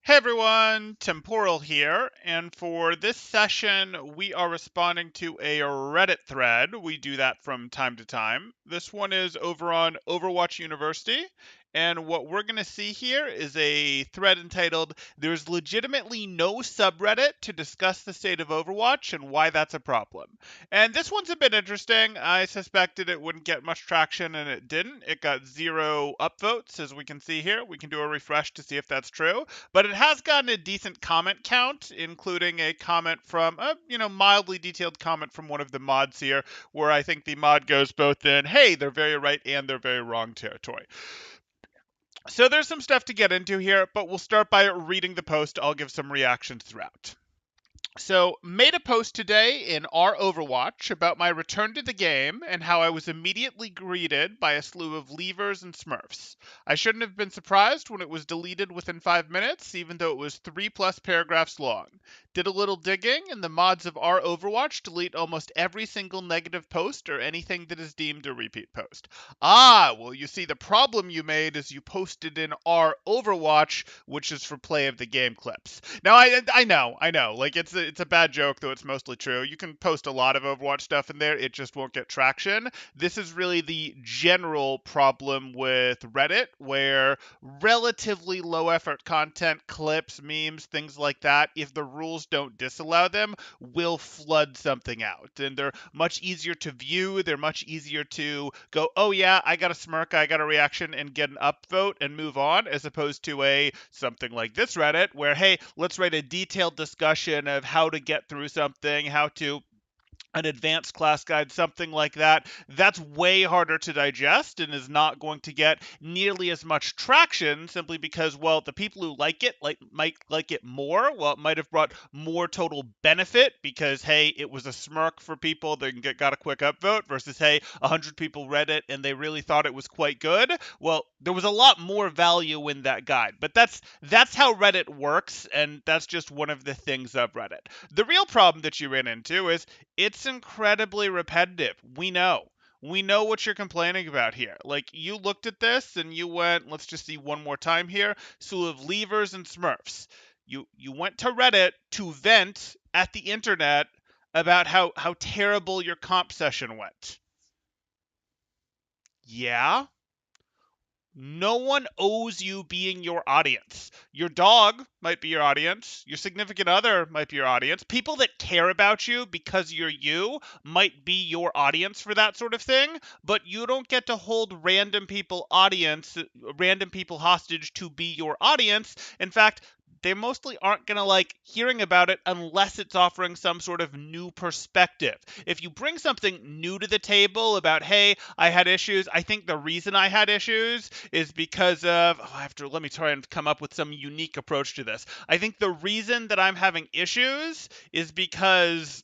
Hey everyone, Temporal here, and for this session, we are responding to a Reddit thread. We do that from time to time. This one is over on Overwatch University, and what we're going to see here is a thread entitled, "There's legitimately no subreddit to discuss the state of Overwatch and why that's a problem." And this one's a bit interesting. I suspected it wouldn't get much traction, and it didn't. It got 0 upvotes, as we can see here. We can do a refresh to see if that's true, but it has gotten a decent comment count, including a comment from a mildly detailed comment from one of the mods here, where I think the mod goes both in, hey, they're very right and they're very wrong territory. So there's some stuff to get into here, but we'll start by reading the post. I'll give some reactions throughout. So, made a post today in our Overwatch about my return to the game and how I was immediately greeted by a slew of leavers and smurfs. I shouldn't have been surprised when it was deleted within 5 minutes, even though it was 3+ paragraphs long. Did a little digging, and the mods of our Overwatch delete almost every single negative post or anything that is deemed a repeat post. Ah, well, you see, the problem you made is you posted in our Overwatch, which is for play of the game clips. Now, I know, like it's a bad joke, though it's mostly true. You can post a lot of Overwatch stuff in there, it just won't get traction. This is really the general problem with Reddit, where relatively low effort content, clips, memes, things like that, if the rules don't disallow them, will flood something out. And they're much easier to view, they're much easier to go, oh yeah, I got a smirk, I got a reaction, and get an upvote and move on, as opposed to a something like this Reddit, where, hey, let's write a detailed discussion of how to get through something, how to an advanced class guide, something like that. That's way harder to digest and is not going to get nearly as much traction, simply because, well, the people who like it might like it more. Well, it might have brought more total benefit because, hey, it was a smirk for people that got a quick upvote versus, hey, 100 people read it and they really thought it was quite good. Well, there was a lot more value in that guide. But that's how Reddit works, and that's just one of the things of Reddit. The real problem that you ran into is it's incredibly repetitive. We know. We know what you're complaining about here. Like, you looked at this and you went, let's just see one more time here, slew of leavers and smurfs. You went to Reddit to vent at the internet about how terrible your comp session went. Yeah? No one owes you being your audience. Your dog might be your audience. Your significant other might be your audience. People that care about you because you're you might be your audience for that sort of thing, but you don't get to hold random people hostage to be your audience. In fact, they mostly aren't going to like hearing about it unless it's offering some sort of new perspective. If you bring something new to the table about, hey, I had issues, I think the reason I had issues is because of, let me try and come up with some unique approach to this. I think the reason that I'm having issues is because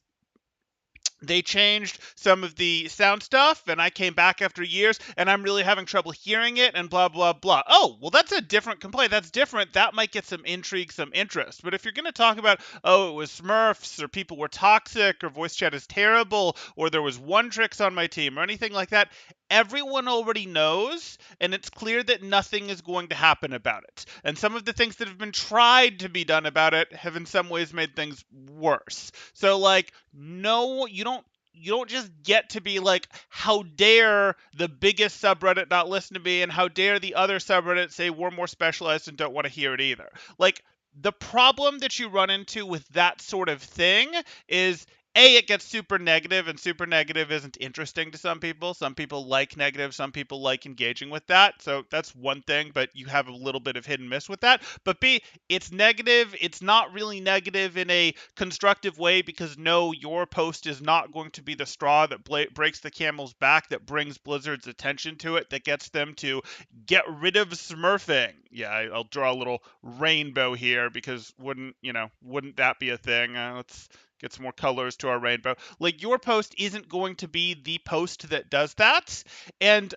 they changed some of the sound stuff and I came back after years and I'm really having trouble hearing it and blah blah blah. Oh, well, that's a different complaint. That's different. That might get some intrigue, some interest. But if you're going to talk about, oh, it was smurfs or people were toxic or voice chat is terrible or there was one tricks on my team or anything like that, everyone already knows, and it's clear that nothing is going to happen about it. And some of the things that have been tried to be done about it have in some ways made things worse. So, like, no, you don't just get to be like, how dare the biggest subreddit not listen to me, and how dare the other subreddit say we're more specialized and don't want to hear it either. Like, the problem that you run into with that sort of thing is, A, it gets super negative, and super negative isn't interesting to some people. Some people like negative, some people like engaging with that. So that's one thing, but you have a little bit of hit and miss with that. But B, it's negative. It's not really negative in a constructive way because, no, your post is not going to be the straw that breaks the camel's back, that brings Blizzard's attention to it, that gets them to get rid of smurfing. Yeah, I'll draw a little rainbow here because wouldn't that be a thing? Let's get some more colors to our rainbow. Like, your post isn't going to be the post that does that, and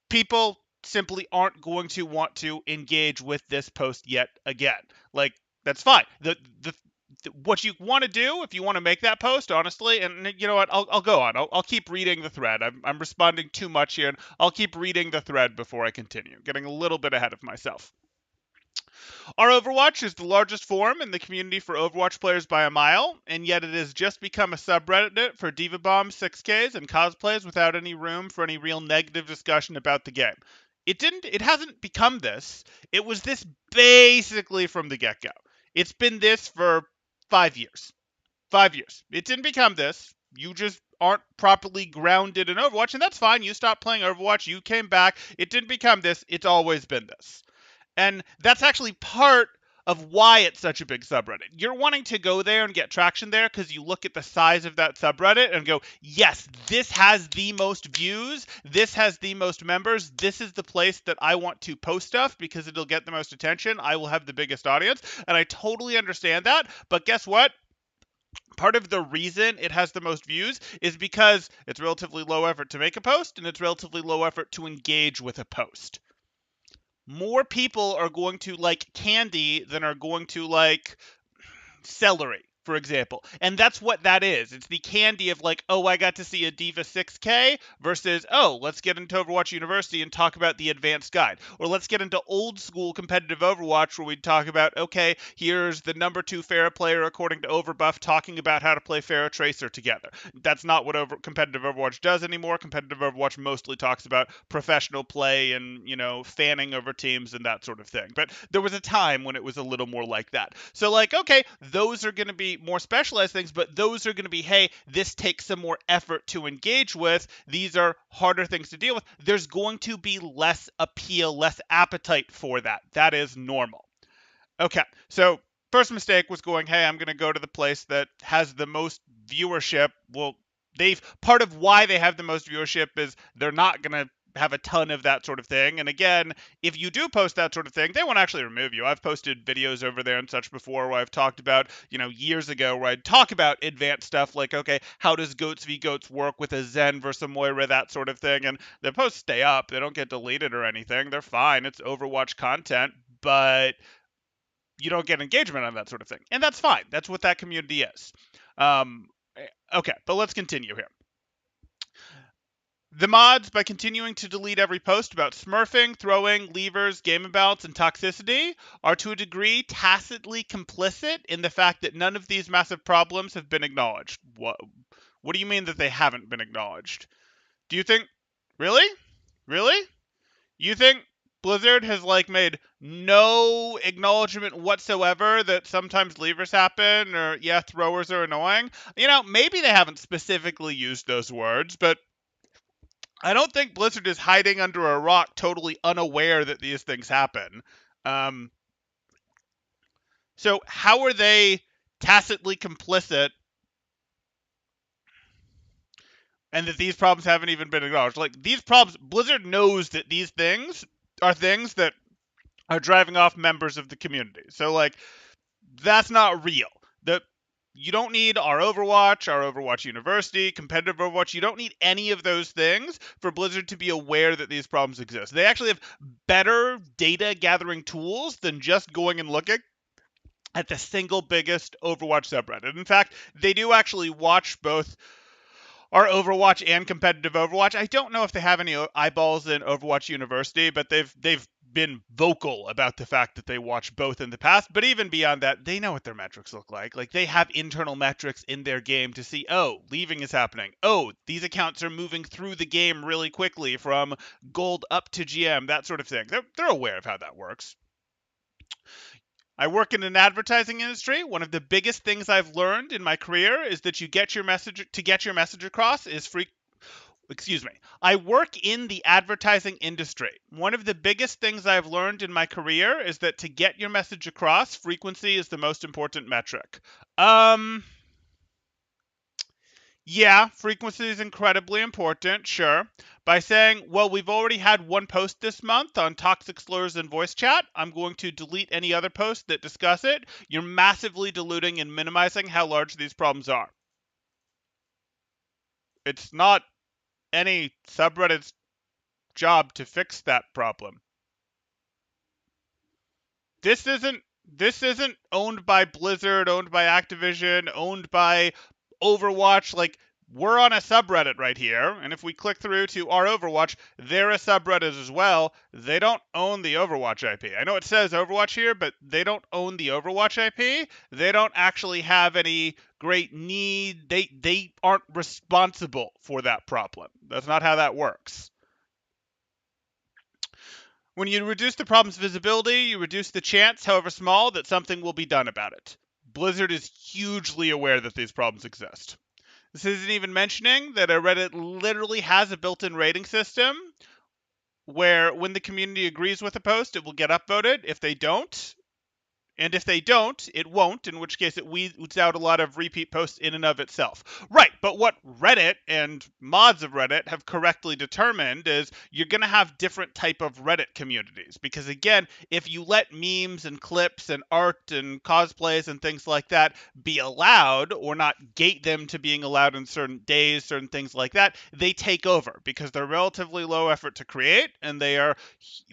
people simply aren't going to want to engage with this post yet again. Like, that's fine. The what you want to do, if you want to make that post, honestly, and you know what, I'll go on. I'll keep reading the thread. I'm responding too much here, and I'll keep reading the thread before I continue. Getting a little bit ahead of myself. Our Overwatch is the largest forum in the community for Overwatch players by a mile, and yet it has just become a subreddit for diva bombs, 6Ks, and cosplays without any room for any real negative discussion about the game. It hasn't become this. It was this basically from the get-go. It's been this for 5 years. 5 years. It didn't become this. You just aren't properly grounded in Overwatch, and that's fine. You stopped playing Overwatch, you came back. It didn't become this. It's always been this. And that's actually part of why it's such a big subreddit. You're wanting to go there and get traction there because you look at the size of that subreddit and go, yes, this has the most views, this has the most members, this is the place that I want to post stuff because it'll get the most attention, I will have the biggest audience, and I totally understand that, but guess what? Part of the reason it has the most views is because it's relatively low effort to make a post and it's relatively low effort to engage with a post. More people are going to like candy than are going to like celery, for example. And that's what that is. It's the candy of like, oh, I got to see a D.Va 6K versus, oh, let's get into Overwatch University and talk about the advanced guide. Or let's get into old school competitive Overwatch where we talk about, okay, here's the number 2 Pharah player according to Overbuff talking about how to play Pharah Tracer together. That's not what competitive Overwatch does anymore. Competitive Overwatch mostly talks about professional play and, fanning over teams and that sort of thing. But there was a time when it was a little more like that. So like, okay, those are going to be more specialized things, but those are going to be, hey, this takes some more effort to engage with. These are harder things to deal with. There's going to be less appeal, less appetite for that. That is normal. Okay, so first mistake was going, hey, I'm going to go to the place that has the most viewership. Well, part of why they have the most viewership is they're not going to have a ton of that sort of thing. And again, if you do post that sort of thing, they won't actually remove you. I've posted videos over there and such before where I've talked about, years ago where I'd talk about advanced stuff like, okay, how does Goats v Goats work with a Zen versus a Moira, that sort of thing. And the posts stay up. They don't get deleted or anything. They're fine. It's Overwatch content, but you don't get engagement on that sort of thing. And that's fine. That's what that community is. Okay, but let's continue here. The mods, by continuing to delete every post about smurfing, throwing, levers, game imbalance, and toxicity, are to a degree tacitly complicit in the fact that none of these massive problems have been acknowledged. What do you mean that they haven't been acknowledged? Do you think... Really? Really? You think Blizzard has made no acknowledgement whatsoever that sometimes levers happen or throwers are annoying? Maybe they haven't specifically used those words, but I don't think Blizzard is hiding under a rock totally unaware that these things happen. So how are they tacitly complicit and that these problems haven't even been acknowledged? These problems, Blizzard knows that these things are things that are driving off members of the community. So that's not real. You don't need our Overwatch University, competitive Overwatch. You don't need any of those things for Blizzard to be aware that these problems exist. They actually have better data gathering tools than just going and looking at the single biggest Overwatch subreddit. In fact, they do actually watch both our Overwatch and competitive Overwatch. I don't know if they have any eyeballs in Overwatch University, but they've been vocal about the fact that they watch both in the past. But even beyond that, they know what their metrics look like. They have internal metrics in their game to see, oh, leaving is happening. Oh, these accounts are moving through the game really quickly from gold up to GM, that sort of thing. They're aware of how that works. I work in an advertising industry. One of the biggest things I've learned in my career is that to get your message across is free. Excuse me. I work in the advertising industry. One of the biggest things I've learned in my career is that to get your message across, frequency is the most important metric. Yeah, frequency is incredibly important, sure. By saying, well, we've already had one post this month on toxic slurs and voice chat, I'm going to delete any other posts that discuss it, you're massively diluting and minimizing how large these problems are. It's not any subreddit's job to fix that problem. This isn't owned by Blizzard, owned by Activision, owned by Overwatch. we're on a subreddit right here, and if we click through to our Overwatch, they're a subreddit as well. They don't own the Overwatch IP. I know it says Overwatch here, but they don't own the Overwatch IP. They don't actually have any great need. They aren't responsible for that problem. That's not how that works. When you reduce the problem's visibility, you reduce the chance, however small, that something will be done about it. Blizzard is hugely aware that these problems exist. This isn't even mentioning that a Reddit literally has a built-in rating system where when the community agrees with a post, it will get upvoted. If they don't, and if they don't, it won't, in which case it weeds out a lot of repeat posts in and of itself. Right, but what Reddit and mods of Reddit have correctly determined is you're going to have different type of Reddit communities. Because again, if you let memes and clips and art and cosplays and things like that be allowed, or not gate them to being allowed in certain days, certain things like that, they take over because they're relatively low effort to create and they are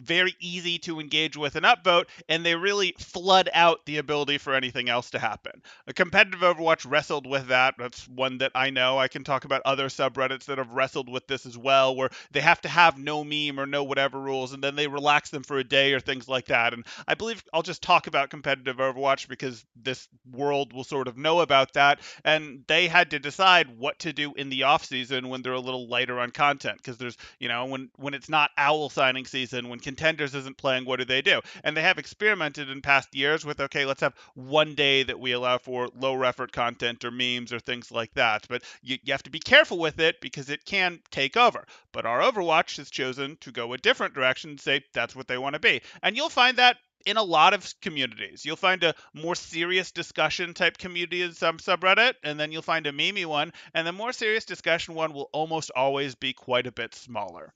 very easy to engage with and upvote, and they really flood out the ability for anything else to happen. A competitive Overwatch wrestled with that. That's one that I know. I can talk about other subreddits that have wrestled with this as well, where they have to have no meme or no whatever rules, and then they relax them for a day or things like that. And I believe I'll just talk about competitive Overwatch because this world will sort of know about that. And they had to decide what to do in the off season when they're a little lighter on content, because there's, when it's not owl signing season, when contenders isn't playing, what do? And they have experimented in past years with, okay, let's have one day that we allow for low effort content or memes or things like that. But you have to be careful with it because it can take over. But our Overwatch has chosen to go a different direction and say that's what they want to be. And you'll find that in a lot of communities. You'll find a more serious discussion type community in some subreddit, and then you'll find a meme one, and the more serious discussion one will almost always be quite a bit smaller.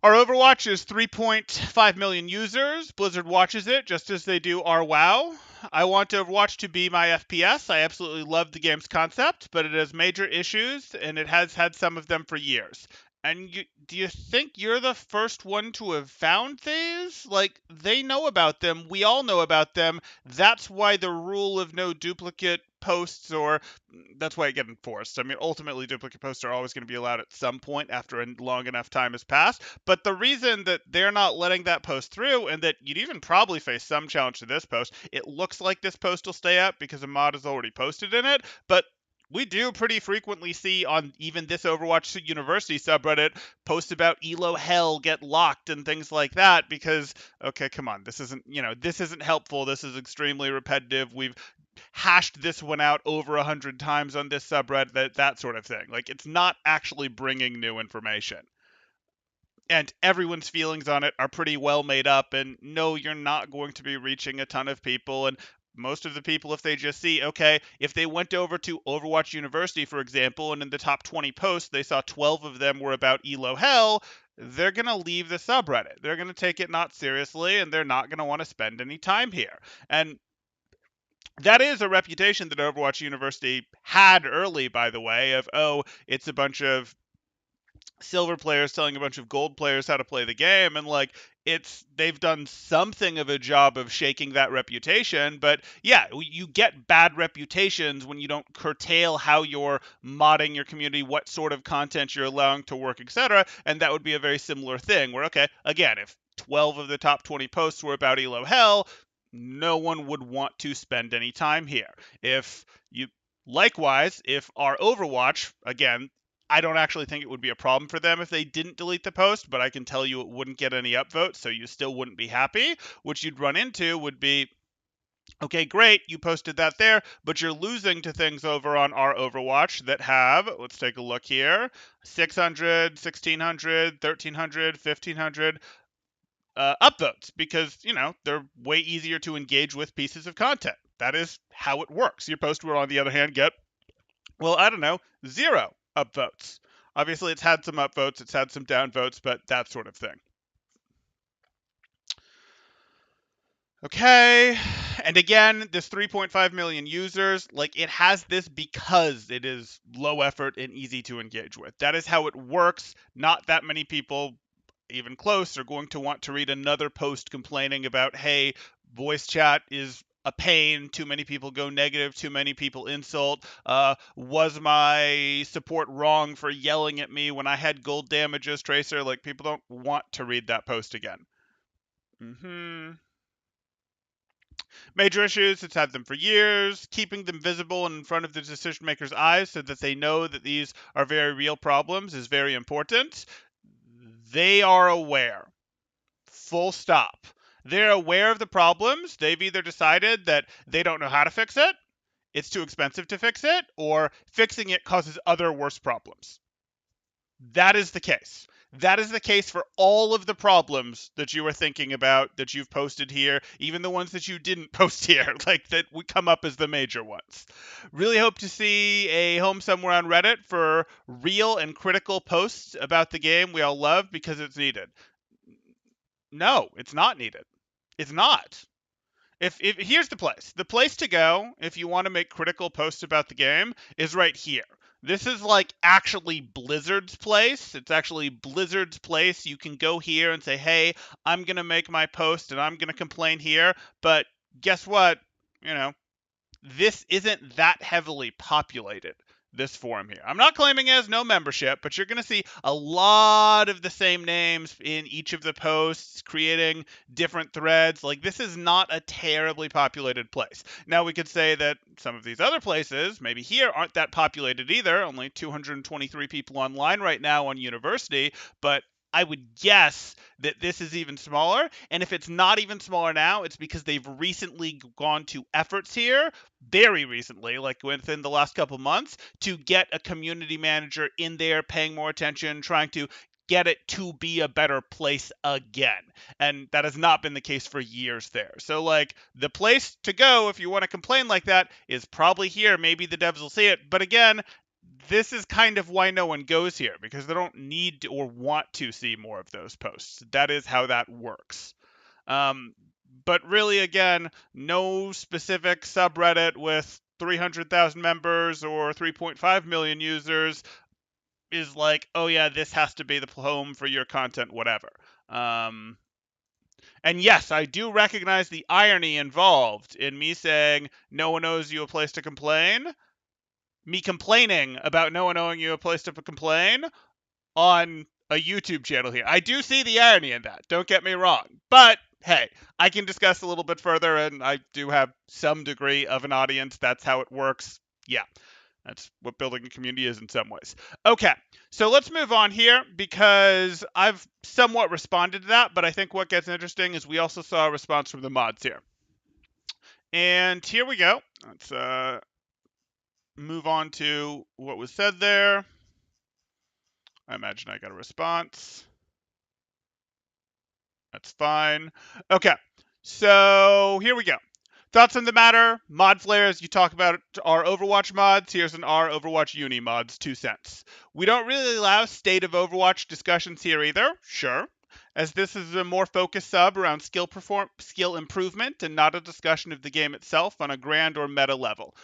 Our Overwatch is 3.5 million users. Blizzard watches it just as they do our WoW. I want Overwatch to be my FPS. I absolutely love the game's concept, but it has major issues, and it has had some of them for years. And do you think you're the first one to have found these? Like, they know about them. We all know about them. That's why the rule of no duplicate posts, or that's why it get enforced. I mean, ultimately, duplicate posts are always going to be allowed at some point after a long enough time has passed. But the reason that they're not letting that post through, and that you'd even probably face some challenge to this post, it looks like this post will stay up because a mod is already posted in it, but we do pretty frequently see on even this Overwatch University subreddit posts about Elo Hell get locked and things like that because, okay, come on, this isn't helpful. This is extremely repetitive. We've hashed this one out over 100 times on this subreddit, that sort of thing. Like, it's not actually bringing new information. And everyone's feelings on it are pretty well made up, and no, you're not going to be reaching a ton of people. And most of the people, if they just see, okay, if they went over to Overwatch University, for example, and in the top 20 posts, they saw 12 of them were about Elo Hell, they're going to leave the subreddit. They're going to take it not seriously, and they're not going to want to spend any time here. And that is a reputation that Overwatch University had early, by the way, of, oh, it's a bunch of silver players telling a bunch of gold players how to play the game, and like, they've done something of a job of shaking that reputation. But yeah, you get bad reputations when you don't curtail how you're modding your community, what sort of content you're allowing to work, etc. And that would be a very similar thing where, okay, again, if 12 of the top 20 posts were about Elo Hell, no one would want to spend any time here. Likewise, if our Overwatch, again, I don't actually think it would be a problem for them if they didn't delete the post, but I can tell you it wouldn't get any upvotes, so you still wouldn't be happy. What you'd run into would be, okay, great, you posted that there, but you're losing to things over on our Overwatch that have, let's take a look here, 600, 1600, 1300, 1500 upvotes, because, they're way easier to engage with pieces of content. That is how it works. Your post will, on the other hand, get, well, I don't know, 0 upvotes. Obviously, it's had some upvotes, it's had some downvotes, but that sort of thing. Okay, and again, this 3.5 million users, like, it has this because it is low effort and easy to engage with. That is how it works. Not that many people, even close, are going to want to read another post complaining about, hey, voice chat is a pain, too many people go negative, too many people insult, was my support wrong for yelling at me when I had gold damages, Tracer? Like, people don't want to read that post again. Major issues, it's had them for years. Keeping them visible and in front of the decision makers' eyes so that they know that these are very real problems is very important. They are aware. Full stop. They're aware of the problems. They've either decided that they don't know how to fix it, it's too expensive to fix it, or fixing it causes other worse problems. That is the case. That is the case for all of the problems that you are thinking about that you've posted here, even the ones that you didn't post here, like that would come up as the major ones. Really hope to see a home somewhere on Reddit for real and critical posts about the game we all love because it's needed. No, it's not needed. It's not. If here's the place to go if you want to make critical posts about the game is right here. This is like actually Blizzard's place. It's actually Blizzard's place. You can go here and say, "Hey, I'm going to make my post and I'm going to complain here." But guess what? You know, this isn't that heavily populated, this forum here. I'm not claiming it has no membership, but you're going to see a lot of the same names in each of the posts, creating different threads. Like, this is not a terribly populated place. Now, we could say that some of these other places, maybe here, aren't that populated either. Only 223 people online right now on University, but I would guess that this is even smaller. And if it's not even smaller now, it's because they've recently gone to efforts here, very recently, like within the last couple months, to get a community manager in there paying more attention, trying to get it to be a better place again. And that has not been the case for years there. So, like, the place to go if you want to complain like that is probably here. Maybe the devs will see it. But again, this is kind of why no one goes here, because they don't need or want to see more of those posts. That is how that works. But really, again, no specific subreddit with 300,000 members or 3.5 million users is like, oh yeah, this has to be the home for your content, whatever. And yes, I do recognize the irony involved in me saying no one owes you a place to complain. Me complaining about no one owing you a place to complain on a YouTube channel here. I do see the irony in that. Don't get me wrong. But hey, I can discuss a little bit further, and I do have some degree of an audience. That's how it works. Yeah, that's what building a community is in some ways. Okay, so let's move on here because I've somewhat responded to that, but I think what gets interesting is we also saw a response from the mods here. And here we go. Let's move on to what was said there. I imagine I got a response. That's fine. Okay, so here we go. Thoughts on the matter? Mod flares, you talk about our Overwatch mods. Here's an our Overwatch Uni mods, 2 cents. We don't really allow state of Overwatch discussions here either, sure, as this is a more focused sub around skill improvement and not a discussion of the game itself on a grand or meta level.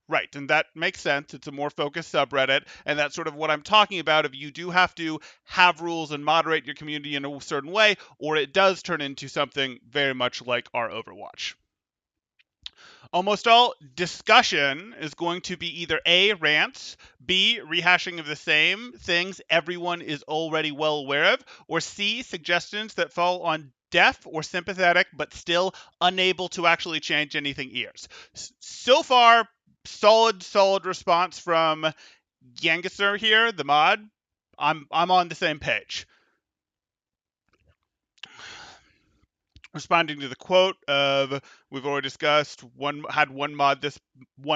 Right, and that makes sense. It's a more focused subreddit, and that's sort of what I'm talking about. If you do have to have rules and moderate your community in a certain way, or it does turn into something very much like our Overwatch. Almost all discussion is going to be either A, rants, B, rehashing of the same things everyone is already well aware of, or C, suggestions that fall on deaf or sympathetic but still unable to actually change anything ears. So far, solid response from Yangasser here, the mod. I'm on the same page. Responding to the quote of we've already discussed, one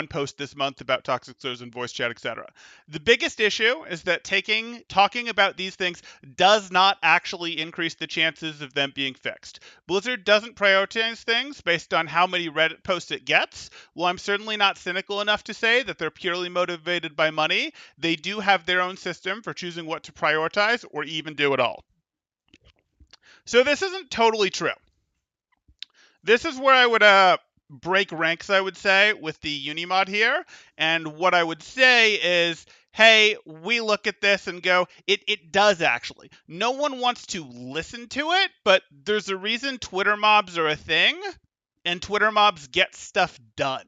post this month about toxic slurs and voice chat, etc. The biggest issue is that talking about these things does not actually increase the chances of them being fixed. Blizzard doesn't prioritize things based on how many Reddit posts it gets. While I'm certainly not cynical enough to say that they're purely motivated by money, they do have their own system for choosing what to prioritize or even do at all. So this isn't totally true. This is where I would break ranks, I would say, with the Unimod here. And what I would say is, hey, we look at this and go, it does actually. No one wants to listen to it, but there's a reason Twitter mobs are a thing. and Twitter mobs get stuff done.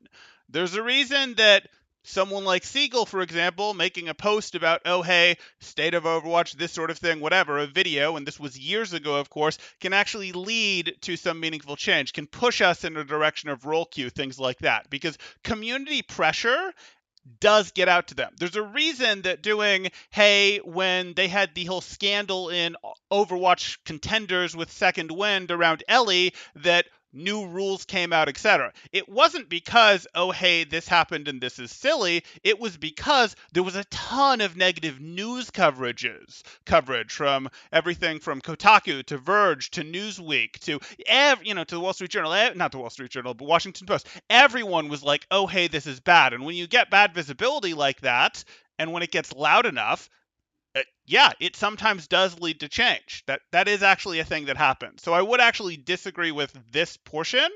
There's a reason that someone like Siegel, for example, making a post about, oh, hey, state of Overwatch, this sort of thing, whatever, a video, and this was years ago, of course, can actually lead to some meaningful change, can push us in the direction of role queue, things like that. Because community pressure does get out to them. There's a reason that doing, hey, when they had the whole scandal in Overwatch Contenders with Second Wind around Ellie, that new rules came out, etc. It wasn't because, oh, hey, this happened and this is silly. It was because there was a ton of negative news coverage from everything from Kotaku to Verge to Newsweek to to the Wall Street Journal, not the Wall Street Journal, but Washington Post. Everyone was like, oh, hey, this is bad. And when you get bad visibility like that, and when it gets loud enough, yeah, it sometimes does lead to change. That is actually a thing that happens. So I would actually disagree with this portion.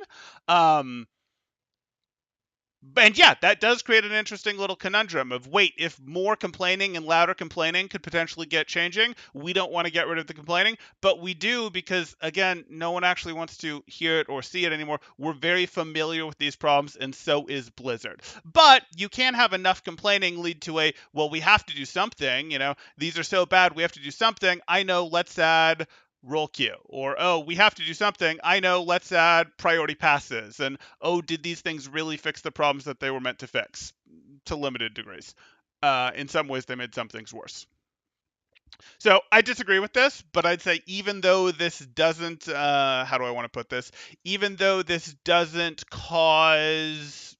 And yeah, that does create an interesting little conundrum of, wait, if more complaining and louder complaining could potentially get changing, we don't want to get rid of the complaining, but we do because, again, no one actually wants to hear it or see it anymore. We're very familiar with these problems, and so is Blizzard. But you can't have enough complaining lead to a, well, we have to do something, these are so bad, we have to do something. I know, let's add role queue, or oh, we have to do something. I know, let's add priority passes, and oh, did these things really fix the problems that they were meant to fix? To limited degrees. In some ways, they made some things worse. So I disagree with this, but I'd say even though this doesn't, how do I want to put this? Even though this doesn't cause,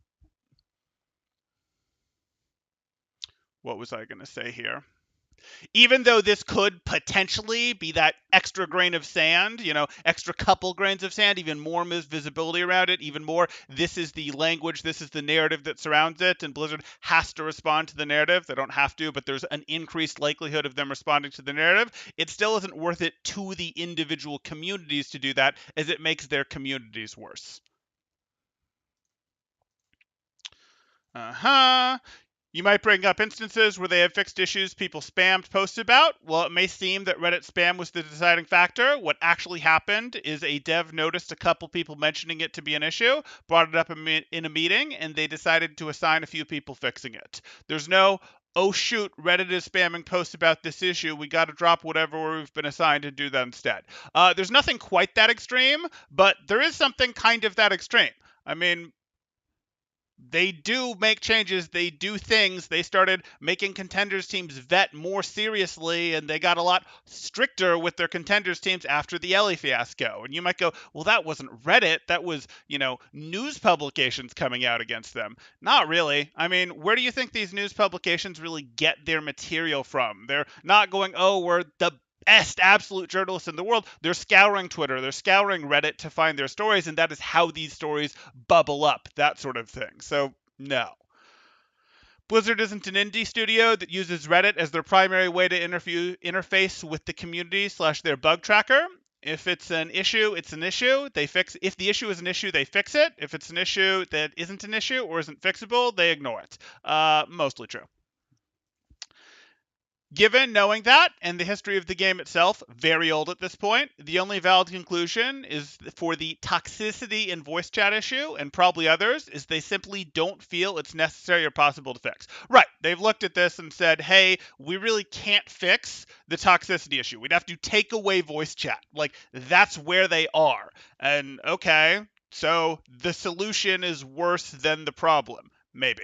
what was I going to say here? Even though this could potentially be that extra grain of sand, extra couple grains of sand, even more visibility around it, even more, this is the language, this is the narrative that surrounds it, and Blizzard has to respond to the narrative. They don't have to, but there's an increased likelihood of them responding to the narrative. It still isn't worth it to the individual communities to do that, as it makes their communities worse. You might bring up instances where they have fixed issues people spammed posts about. Well, it may seem that Reddit spam was the deciding factor. What actually happened is a dev noticed a couple people mentioning it to be an issue, brought it up in a meeting, and they decided to assign a few people fixing it. There's no, oh shoot, Reddit is spamming posts about this issue, we got to drop whatever we've been assigned and do that instead. There's nothing quite that extreme, but there is something kind of that extreme. I mean, they do make changes, they do things. They started making contenders teams vet more seriously, and they got a lot stricter with their contenders teams after the Ellie fiasco. And you might go, well, that wasn't Reddit, that was, news publications coming out against them. Not really. I mean, where do you think these news publications really get their material from? They're not going, oh, we're the best absolute journalists in the world. They're scouring Twitter, they're scouring Reddit to find their stories, and that is how these stories bubble up, that sort of thing. So, no. Blizzard isn't an indie studio that uses Reddit as their primary way to interface with the community / their bug tracker. If it's an issue, it's an issue. They fix. If the issue is an issue, they fix it. If it's an issue that isn't an issue or isn't fixable, they ignore it. Mostly true. Given knowing that and the history of the game itself, very old at this point, the only valid conclusion is for the toxicity in voice chat issue, and probably others, is they simply don't feel it's necessary or possible to fix. Right, they've looked at this and said, hey, we really can't fix the toxicity issue. We'd have to take away voice chat. Like, that's where they are. And okay, so the solution is worse than the problem. Maybe.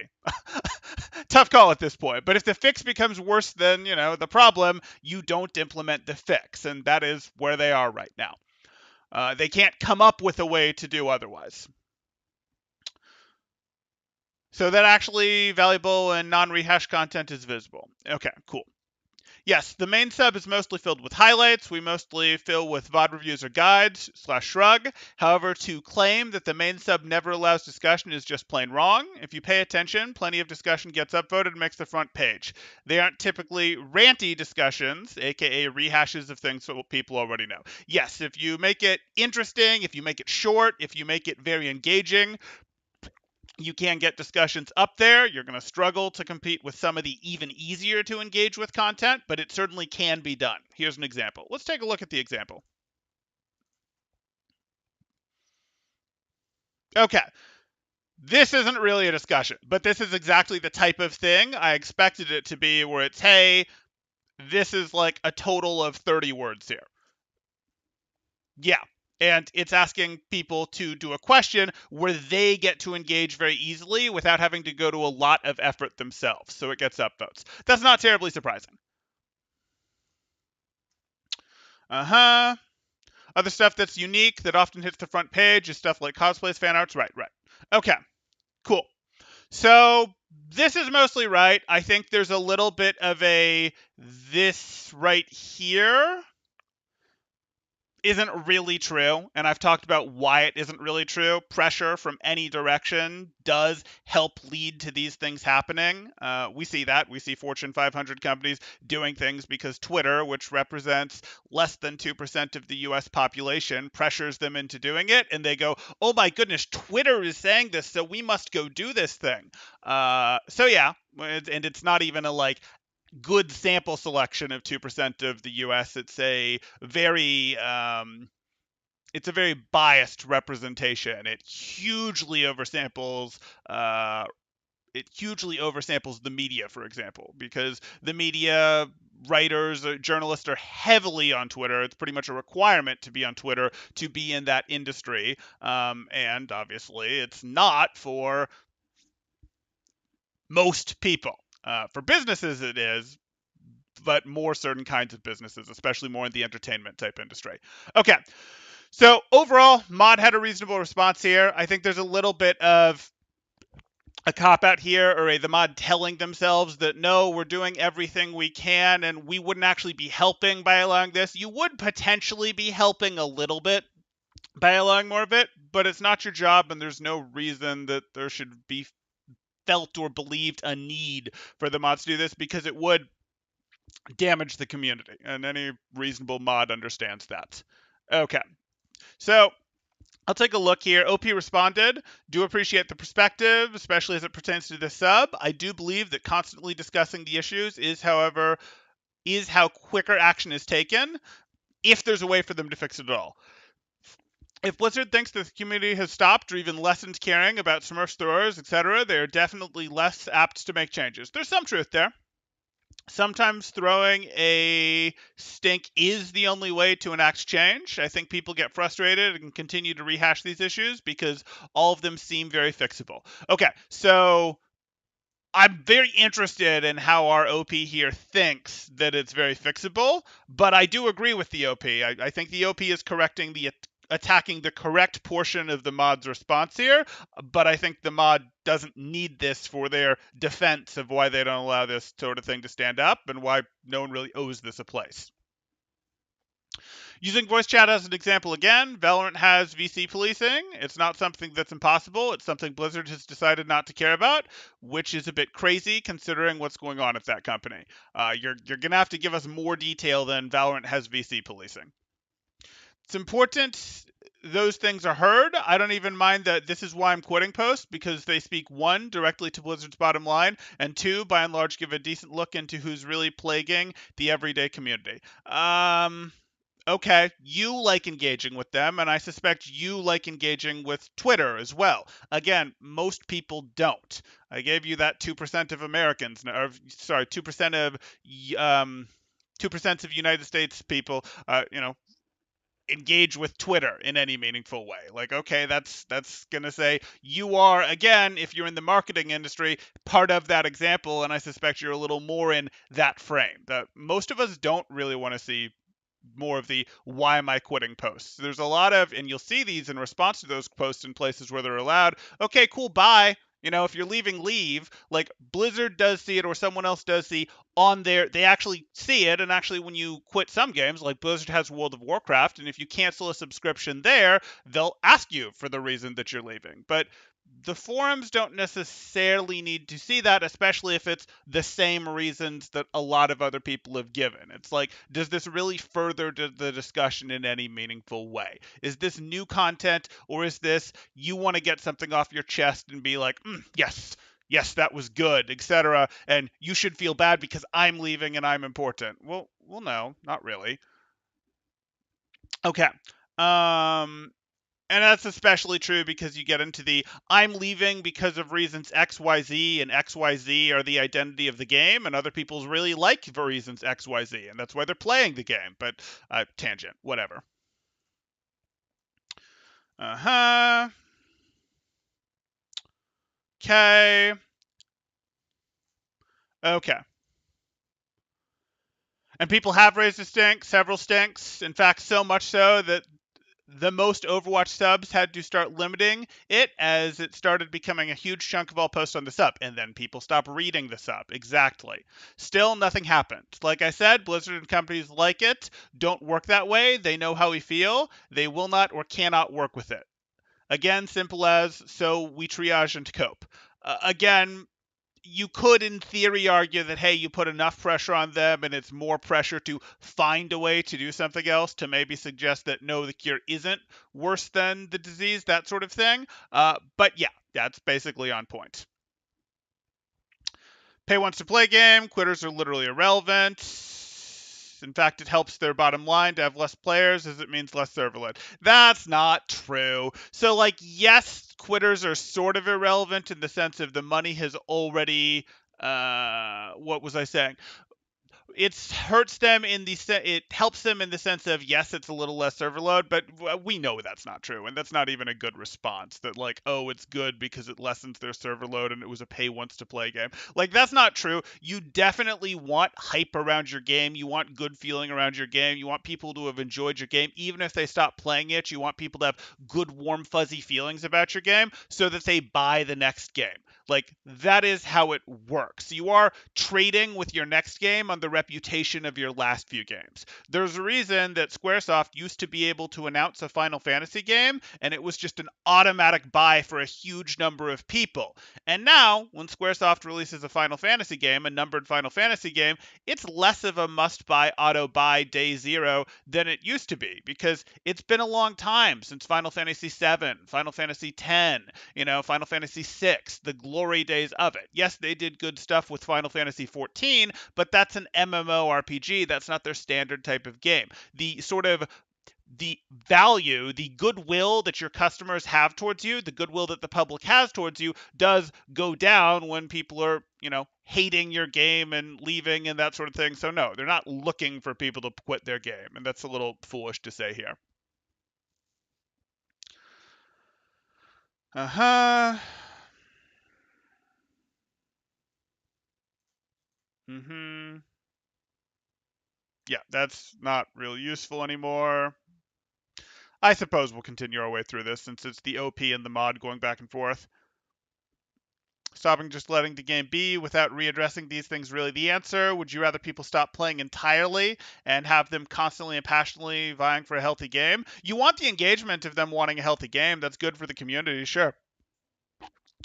Tough call at this point. But if the fix becomes worse than, the problem, you don't implement the fix. And that is where they are right now. They can't come up with a way to do otherwise. So that actually valuable and non-rehash content is visible. Okay, cool. Yes, the main sub is mostly filled with highlights. We mostly fill with VOD reviews or guides / shrug. However, to claim that the main sub never allows discussion is just plain wrong. If you pay attention, plenty of discussion gets upvoted and makes the front page. They aren't typically ranty discussions, aka rehashes of things that people already know. Yes, if you make it interesting, if you make it short, if you make it very engaging, you can get discussions up there. You're going to struggle to compete with some of the even easier to engage with content, but it certainly can be done. Here's an example. Let's take a look at the example. Okay. This isn't really a discussion, but this is exactly the type of thing I expected it to be, where it's, hey, this is like a total of 30 words here. Yeah. And it's asking people to do a question where they get to engage very easily without having to go to a lot of effort themselves. So it gets upvotes. That's not terribly surprising. Uh-huh. Other stuff that's unique that often hits the front page is stuff like cosplays, fan arts. Right, right. Okay, cool. So this is mostly right. I think there's a little bit of a this right here isn't really true, and I've talked about why it isn't really true. Pressure from any direction does help lead to these things happening. We see that. We see Fortune 500 companies doing things because Twitter, which represents less than 2% of the US population, pressures them into doing it, and they go, oh my goodness, Twitter is saying this, so we must go do this thing. So yeah, and it's not even a like good sample selection of 2% of the US. It's a very biased representation. Uh, it hugely oversamples the media, for example, because the media writers, journalists are heavily on Twitter. It's pretty much a requirement to be on Twitter to be in that industry. And obviously, it's not for most people. For businesses, it is, but more certain kinds of businesses, especially more in the entertainment type industry. Okay, so overall, Mod had a reasonable response here. I think there's a little bit of a cop out here, or the mod telling themselves that no, we're doing everything we can and we wouldn't actually be helping by allowing this. You would potentially be helping a little bit by allowing more of it, but it's not your job, and there's no reason that there should be felt or believed a need for the mods to do this, because it would damage the community, and any reasonable mod understands that. Okay, so I'll take a look here. OP responded, do appreciate the perspective, especially as it pertains to the sub. I do believe that constantly discussing the issues is how quicker action is taken, if there's a way for them to fix it at all. If Blizzard thinks that the community has stopped or even lessened caring about Smurfs throwers, etc., they are definitely less apt to make changes. There's some truth there. Sometimes throwing a stink is the only way to enact change. I think people get frustrated and continue to rehash these issues because all of them seem very fixable. Okay, so I'm very interested in how our OP here thinks that it's very fixable, but I do agree with the OP. I think the OP is attacking the correct portion of the mod's response here, but I think the mod doesn't need this for their defense of why they don't allow this sort of thing to stand up and why no one really owes this a place. Using voice chat as an example again, Valorant has VC policing. It's not something that's impossible. It's something Blizzard has decided not to care about, which is a bit crazy considering what's going on at that company. You're gonna have to give us more detail than Valorant has VC policing. It's important those things are heard. I don't even mind that this is why I'm quitting posts, because they speak, one, directly to Blizzard's bottom line, and two, by and large, give a decent look into who's really plaguing the everyday community. Okay, you like engaging with them, and I suspect you like engaging with Twitter as well. Again, most people don't. I gave you that 2% of Americans, or sorry, 2% of 2% of United States people, engage with Twitter in any meaningful way. Like, okay, that's gonna say you are, again, if you're in the marketing industry, part of that example, and I suspect you're a little more in that frame. That most of us don't really want to see more of the why am I quitting posts. There's a lot of, and you'll see these in response to those posts in places where they're allowed. Okay, cool, bye. If you're leaving, leave. Like Blizzard does see it, or someone else does see on there, they actually see it. And actually, when you quit some games, like Blizzard has World of Warcraft, and if you cancel a subscription there, they'll ask you for the reason that you're leaving. But the forums don't necessarily need to see that, especially if it's the same reasons that a lot of other people have given. It's like, does this really further the discussion in any meaningful way? Is this new content, or is this you want to get something off your chest and be like, yes, yes, that was good, etc. And you should feel bad because I'm leaving and I'm important. Well, no, not really. Okay. Um, And that's especially true because you get into the I'm leaving because of reasons XYZ, and XYZ are the identity of the game, and other people really like for reasons XYZ, and that's why they're playing the game. But tangent, whatever. Uh huh. Okay. Okay. And people have raised a stink, several stinks. In fact, so much so that the most Overwatch subs had to start limiting it as it started becoming a huge chunk of all posts on the sub, and then people stopped reading the sub. Exactly. Still, nothing happened. Like I said, Blizzard and companies like it don't work that way. They know how we feel. They will not or cannot work with it. Again, simple as so we triage and cope. Again, you could, in theory, argue that, hey, you put enough pressure on them and it's more pressure to find a way to do something else to maybe suggest that no, the cure isn't worse than the disease, that sort of thing. But yeah, that's basically on point. Pay once to play game, quitters are literally irrelevant. In fact, it helps their bottom line to have less players as it means less server load. That's not true. So, like, yes, quitters are sort of irrelevant in the sense of the money has already. What was I saying? It hurts them in the it helps them in the sense of yes, it's a little less server load, but we know that's not true, and that's not even a good response. That like, oh, it's good because it lessens their server load and it was a pay once to play game. Like that's not true. You definitely want hype around your game. You want good feeling around your game. You want people to have enjoyed your game, even if they stop playing it. You want people to have good, warm, fuzzy feelings about your game so that they buy the next game. Like that is how it works. You are trading with your next game on the reputation of your last few games. There's a reason that Squaresoft used to be able to announce a Final Fantasy game, and it was just an automatic buy for a huge number of people. And now, when Squaresoft releases a Final Fantasy game, a numbered Final Fantasy game, it's less of a must buy auto buy day zero than it used to be because it's been a long time since Final Fantasy 7, Final Fantasy 10, Final Fantasy 6, the glory days of it. Yes, they did good stuff with Final Fantasy 14, but that's an MMORPG. That's not their standard type of game. The sort of the value, the goodwill that your customers have towards you, the goodwill that the public has towards you does go down when people are, hating your game and leaving and that sort of thing. So no, they're not looking for people to quit their game, and that's a little foolish to say here. Uh-huh. Mhm. Yeah, that's not really useful anymore. I suppose we'll continue our way through this since it's the OP and the mod going back and forth. Stopping just letting the game be without readdressing these things really the answer? Would you rather people stop playing entirely and have them constantly and passionately vying for a healthy game? You want the engagement of them wanting a healthy game. That's good for the community, sure.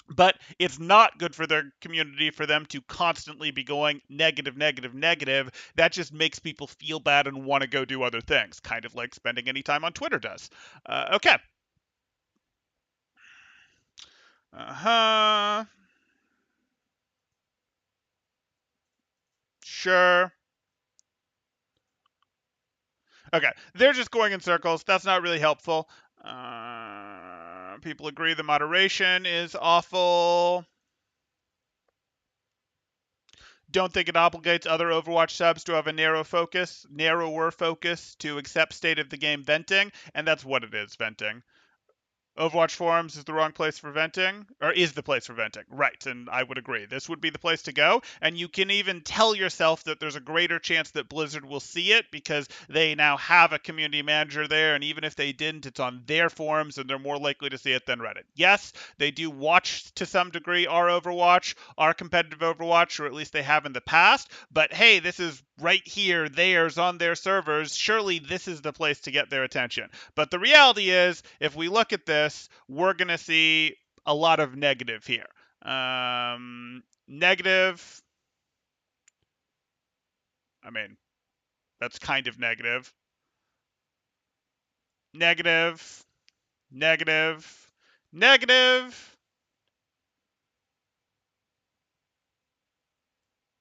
But it's not good for their community for them to constantly be going negative, negative, negative. That just makes people feel bad and want to go do other things, kind of like spending any time on Twitter does. Okay. Uh huh. Sure. Okay. They're just going in circles. That's not really helpful. People agree the moderation is awful. Don't think it obligates other Overwatch subs to have a narrower focus to accept state of the game venting, and that's what it is, venting. Overwatch forums is the wrong place for venting, or is the place for venting. Right, and I would agree. This would be the place to go, and you can even tell yourself that there's a greater chance that Blizzard will see it because they now have a community manager there, and even if they didn't, it's on their forums, and they're more likely to see it than Reddit. Yes, they do watch to some degree our Overwatch, our competitive Overwatch, or at least they have in the past, but hey, this is right here, theirs on their servers. Surely this is the place to get their attention. But the reality is, if we look at this, we're going to see a lot of negative here. Negative, I mean, that's kind of negative. Negative, negative, negative,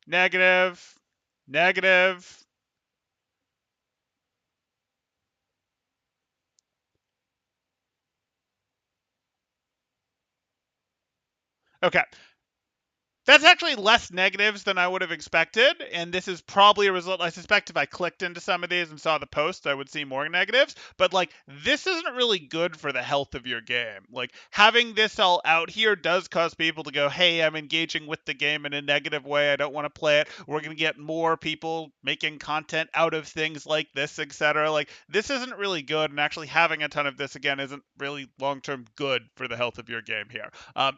negative, negative. Okay. That's actually less negatives than I would have expected, and this is probably a result. I suspect if I clicked into some of these and saw the posts, I would see more negatives. But like, this isn't really good for the health of your game. Like, having this all out here does cause people to go, "Hey, I'm engaging with the game in a negative way. I don't want to play it." We're gonna get more people making content out of things like this, etc. Like, this isn't really good, and actually having a ton of this again isn't really long-term good for the health of your game here.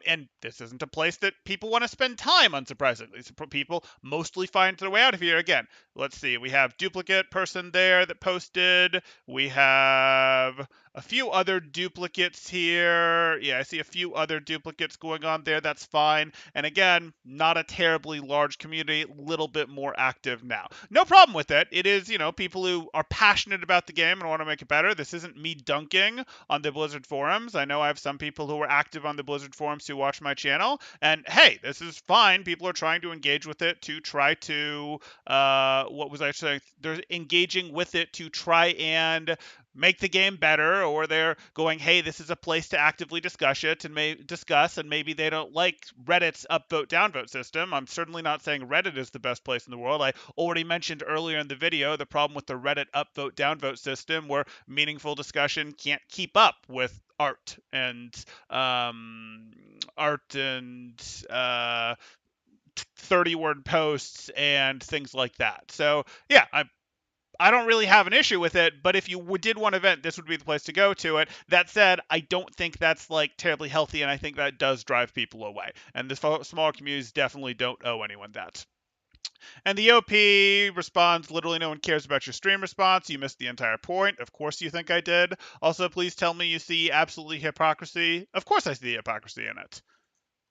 And this isn't a place that people want to spend time, unsurprisingly. So people mostly find their way out of here. Again, let's see. We have duplicate person there that posted. We have a few other duplicates here. Yeah, I see a few other duplicates going on there. That's fine. And again, not a terribly large community, a little bit more active now. No problem with it. It is, people who are passionate about the game and want to make it better. This isn't me dunking on the Blizzard forums. I know I have some people who are active on the Blizzard forums who watch my channel, and hey, this is fine. People are trying to engage with it to try to, what was I saying? They're engaging with it to try and make the game better, or they're going, hey, this is a place to actively discuss it and discuss, and maybe they don't like Reddit's upvote downvote system. I'm certainly not saying Reddit is the best place in the world. I already mentioned earlier in the video the problem with the Reddit upvote downvote system, where meaningful discussion can't keep up with um, art and 30-word posts and things like that. So yeah, I don't really have an issue with it, but if you did want to vent, this would be the place to go to it. That said, I don't think that's like terribly healthy, and I think that does drive people away. And the smaller communities definitely don't owe anyone that. And the OP responds, literally no one cares about your stream response. You missed the entire point. Of course you think I did. Also, please tell me you see absolutely hypocrisy. Of course I see the hypocrisy in it.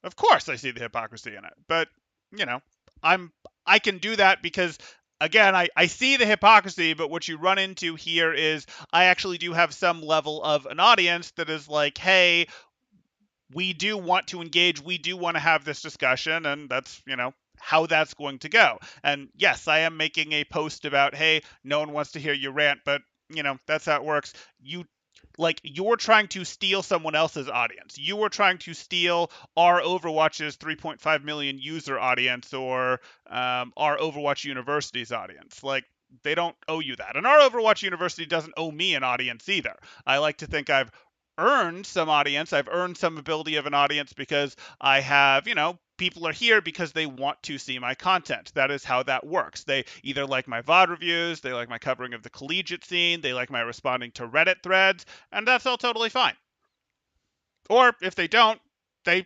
Of course I see the hypocrisy in it. But, you know, I can do that because again, I see the hypocrisy, but what you run into here is I actually do have some level of an audience that is like, hey, we do want to engage, we do want to have this discussion, and that's, how that's going to go. And yes, I am making a post about, hey, no one wants to hear you rant, but that's how it works. You're trying to steal someone else's audience. You are trying to steal our Overwatch's 3.5 million user audience, or our Overwatch University's audience. Like, they don't owe you that. And our Overwatch University doesn't owe me an audience either. I like to think I've earned some audience. I've earned some ability of an audience because I have, people are here because they want to see my content. That is how that works. They either like my VOD reviews, they like my covering of the collegiate scene, they like my responding to Reddit threads, and that's all totally fine. Or if they don't, they,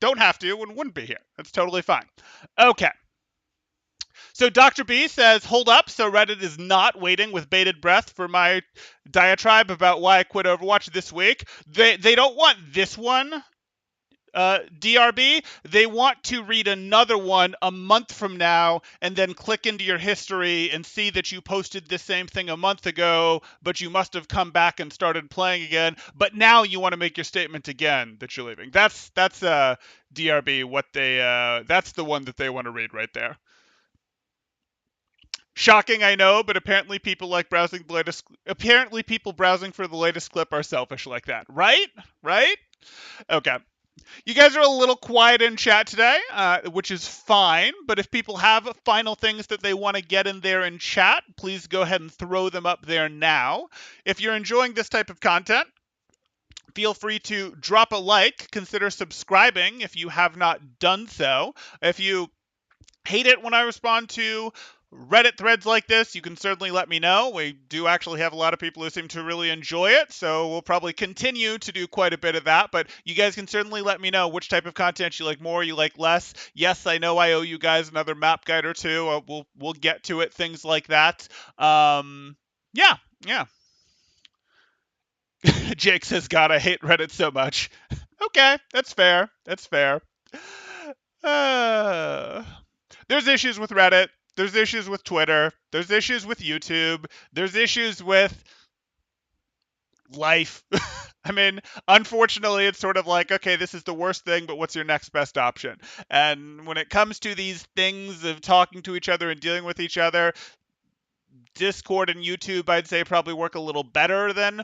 don't have to and wouldn't be here. That's totally fine. Okay. So Dr. B says, hold up. So Reddit is not waiting with bated breath for my diatribe about why I quit Overwatch this week. They don't want this one, DRB. They want to read another one a month from now and then click into your history and see that you posted the same thing a month ago, but you must have come back and started playing again. But now you want to make your statement again that you're leaving. That's DRB. That's the one that they want to read right there. Shocking, I know, but apparently people like browsing the latest. Apparently, people browsing for the latest clip are selfish like that, right? Right? Okay. You guys are a little quiet in chat today, which is fine. But if people have final things that they want to get in there in chat, please go ahead and throw them up there now. If you're enjoying this type of content, feel free to drop a like. Consider subscribing if you have not done so. If you hate it when I respond to Reddit threads like this, you can certainly let me know. We do actually have a lot of people who seem to really enjoy it, so we'll probably continue to do quite a bit of that, but you guys can certainly let me know which type of content you like more, you like less. Yes, I know I owe you guys another map guide or two. We'll get to it, things like that. Yeah. Jake says, God, I hate Reddit so much. Okay, that's fair. That's fair. There's issues with Reddit. There's issues with Twitter. There's issues with YouTube. There's issues with life. I mean, unfortunately, it's sort of like, okay, this is the worst thing, but what's your next best option? And when it comes to these things of talking to each other and dealing with each other, Discord and YouTube, I'd say, probably work a little better than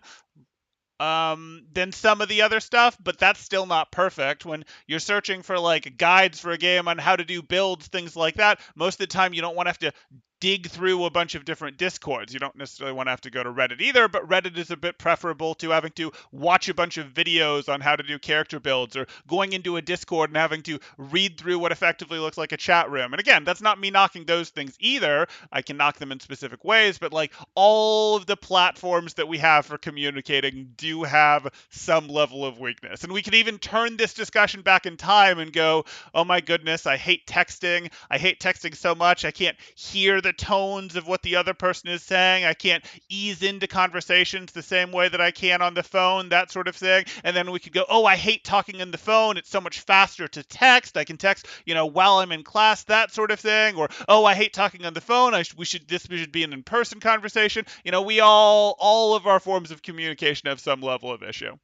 than some of the other stuff, but that's still not perfect. When you're searching for like guides for a game on how to do builds, things like that, most of the time you don't want to have to dig through a bunch of different discords. You don't necessarily want to have to go to Reddit either, but Reddit is a bit preferable to having to watch a bunch of videos on how to do character builds, or going into a Discord and having to read through what effectively looks like a chat room. And again, that's not me knocking those things either. I can knock them in specific ways, but like all of the platforms that we have for communicating do have some level of weakness. And we could even turn this discussion back in time and go, oh my goodness, I hate texting. I hate texting so much. I can't hear the tones of what the other person is saying. I can't ease into conversations the same way that I can on the phone, that sort of thing. And then we could go, oh, I hate talking on the phone. It's so much faster to text. I can text, while I'm in class, that sort of thing. Or, oh, I hate talking on the phone. This should be an in-person conversation. We all of our forms of communication have some level of issue.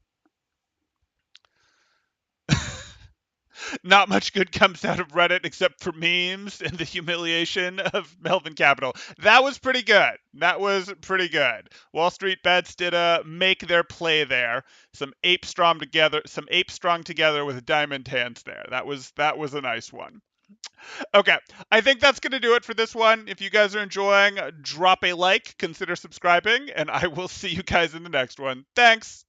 Not much good comes out of Reddit except for memes and the humiliation of Melvin Capital. That was pretty good. That was pretty good. Wall Street Bets did make their play there. Some ape strong together with diamond hands there. That was a nice one. Okay, I think that's going to do it for this one. If you guys are enjoying, drop a like, consider subscribing, and I will see you guys in the next one. Thanks.